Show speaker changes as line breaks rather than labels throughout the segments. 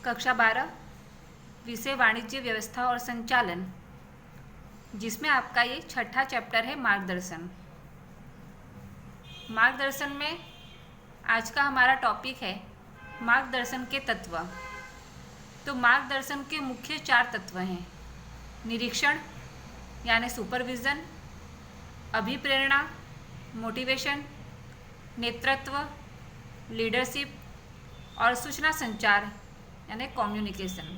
कक्षा 12 विषय वाणिज्य व्यवस्था और संचालन, जिसमें आपका ये छठा चैप्टर है मार्गदर्शन। मार्गदर्शन में आज का हमारा टॉपिक है मार्गदर्शन के तत्व। तो मार्गदर्शन के मुख्य 4 तत्व हैं: निरीक्षण यानी सुपरविज़न, अभिप्रेरणा मोटिवेशन, नेतृत्व लीडरशिप और सूचना संचार यानी कम्युनिकेशन।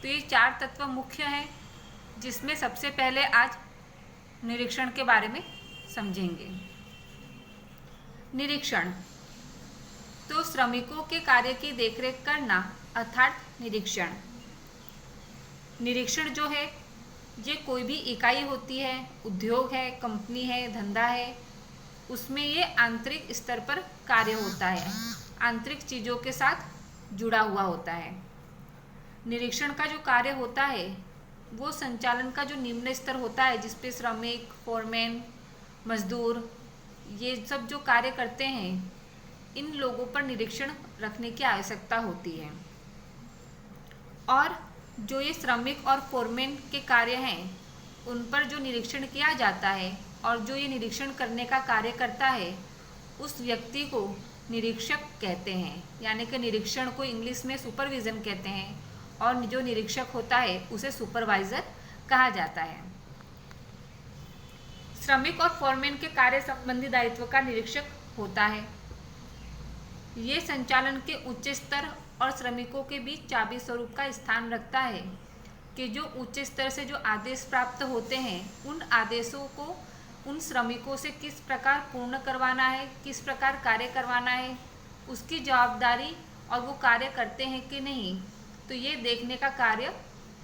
तो ये 4 तत्व मुख्य हैं, जिसमें सबसे पहले आज निरीक्षण के बारे में समझेंगे। निरीक्षण तो श्रमिकों के कार्य की देखरेख करना अर्थात निरीक्षण। निरीक्षण जो है ये कोई भी इकाई होती है, उद्योग है, कंपनी है, धंधा है, उसमें ये आंतरिक स्तर पर कार्य होता है, आंतरिक चीज़ों के साथ जुड़ा हुआ होता है। निरीक्षण का जो कार्य होता है वो संचालन का जो निम्न स्तर होता है, जिसपे श्रमिक, फोरमैन, मजदूर ये सब जो कार्य करते हैं, इन लोगों पर निरीक्षण रखने की आवश्यकता होती है। और जो ये श्रमिक और फोरमैन के कार्य हैं, उन पर जो निरीक्षण किया जाता है और जो ये निरीक्षण करने का कार्य करता है, उस व्यक्ति को निरीक्षक कहते हैं। यानी कि निरीक्षण को इंग्लिश में सुपरविज़न कहते हैं और जो निरीक्षक होता है उसे सुपरवाइज़र कहा जाता है। श्रमिक और फोरमैन के कार्य संबंधी दायित्व का निरीक्षक होता है। ये संचालन के उच्च स्तर और श्रमिकों के बीच चाबी स्वरूप का स्थान रखता है कि जो उच्च स्तर से जो आदेश प्राप्त होते हैं, उन आदेशों को उन श्रमिकों से किस प्रकार पूर्ण करवाना है, किस प्रकार कार्य करवाना है, उसकी जवाबदारी और वो कार्य करते हैं कि नहीं, तो ये देखने का कार्य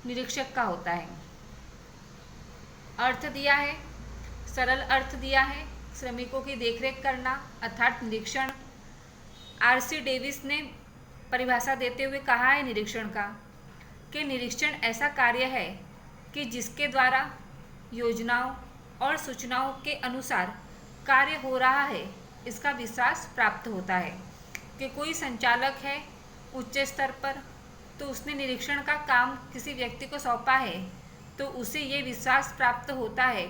निरीक्षक का होता है। अर्थ दिया है, सरल अर्थ दिया है, श्रमिकों की देखरेख करना अर्थात निरीक्षण। आर.सी. डेविस ने परिभाषा देते हुए कहा है निरीक्षण का कि निरीक्षण ऐसा कार्य है कि जिसके द्वारा योजनाओं और सूचनाओं के अनुसार कार्य हो रहा है, इसका विश्वास प्राप्त होता है। कि कोई संचालक है उच्च स्तर पर, तो उसने निरीक्षण का काम किसी व्यक्ति को सौंपा है, तो उसे ये विश्वास प्राप्त होता है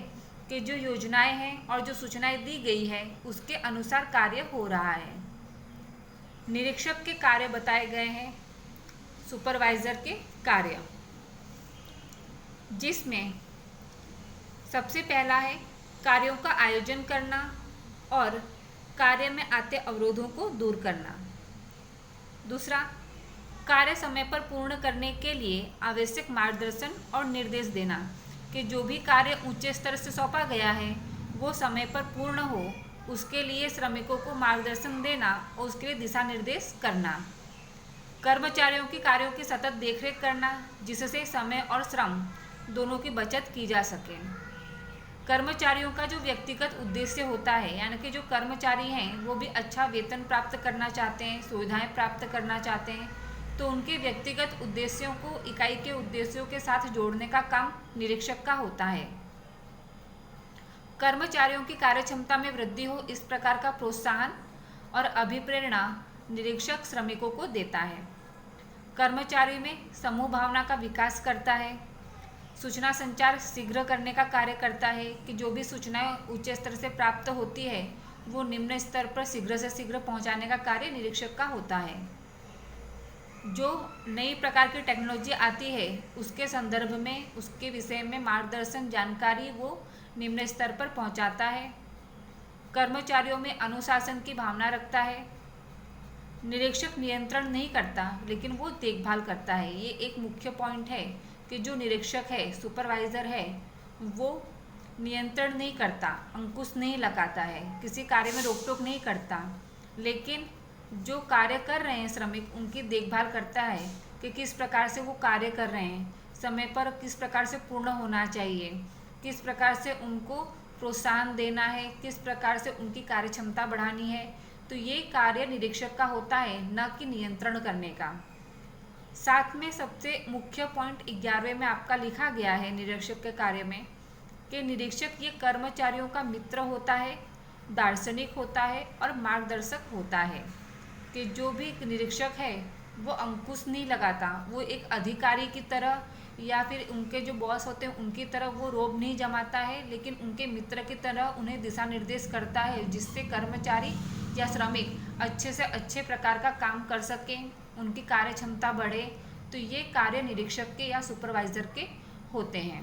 कि जो योजनाएं हैं और जो सूचनाएं दी गई है उसके अनुसार कार्य हो रहा है। निरीक्षक के कार्य बताए गए हैं सुपरवाइजर के कार्य, जिसमें सबसे पहला है कार्यों का आयोजन करना और कार्य में आते अवरोधों को दूर करना। दूसरा, कार्य समय पर पूर्ण करने के लिए आवश्यक मार्गदर्शन और निर्देश देना कि जो भी कार्य ऊंचे स्तर से सौंपा गया है वो समय पर पूर्ण हो, उसके लिए श्रमिकों को मार्गदर्शन देना और उसके लिए दिशा निर्देश करना। कर्मचारियों की कार्यों की सतत देखरेख करना, जिससे समय और श्रम दोनों की बचत की जा सके। कर्मचारियों का जो व्यक्तिगत उद्देश्य होता है, यानी कि जो कर्मचारी हैं वो भी अच्छा वेतन प्राप्त करना चाहते हैं, सुविधाएं प्राप्त करना चाहते हैं, तो उनके व्यक्तिगत उद्देश्यों को इकाई के उद्देश्यों के साथ जोड़ने का काम निरीक्षक का होता है। कर्मचारियों की कार्यक्षमता में वृद्धि हो, इस प्रकार का प्रोत्साहन और अभिप्रेरणा निरीक्षक श्रमिकों को देता है। कर्मचारी में समूह भावना का विकास करता है। सूचना संचार शीघ्र करने का कार्य करता है कि जो भी सूचनाएं उच्च स्तर से प्राप्त होती है वो निम्न स्तर पर शीघ्र से शीघ्र पहुंचाने का कार्य निरीक्षक का होता है। जो नई प्रकार की टेक्नोलॉजी आती है उसके संदर्भ में, उसके विषय में मार्गदर्शन जानकारी वो निम्न स्तर पर पहुंचाता है। कर्मचारियों में अनुशासन की भावना रखता है। निरीक्षक नियंत्रण नहीं करता, लेकिन वो देखभाल करता है। ये एक मुख्य पॉइंट है कि जो निरीक्षक है, सुपरवाइज़र है, वो नियंत्रण नहीं करता, अंकुश नहीं लगाता है, किसी कार्य में रोक टोक नहीं करता, लेकिन जो कार्य कर रहे हैं श्रमिक, उनकी देखभाल करता है कि किस प्रकार से वो कार्य कर रहे हैं, समय पर किस प्रकार से पूर्ण होना चाहिए, किस प्रकार से उनको प्रोत्साहन देना है, किस प्रकार से उनकी कार्यक्षमता बढ़ानी है। तो ये कार्य निरीक्षक का होता है, न कि नियंत्रण करने का। साथ में सबसे मुख्य पॉइंट 11वें में आपका लिखा गया है निरीक्षक के कार्य में कि निरीक्षक ये कर्मचारियों का मित्र होता है, दार्शनिक होता है और मार्गदर्शक होता है। कि जो भी निरीक्षक है वो अंकुश नहीं लगाता, वो एक अधिकारी की तरह या फिर उनके जो बॉस होते हैं उनकी तरह वो रोब नहीं जमाता है, लेकिन उनके मित्र की तरह उन्हें दिशा निर्देश करता है, जिससे कर्मचारी या श्रमिक अच्छे से अच्छे प्रकार का काम कर सकें, उनकी कार्य क्षमता बढ़े। तो ये कार्य निरीक्षक के या सुपरवाइजर के होते हैं।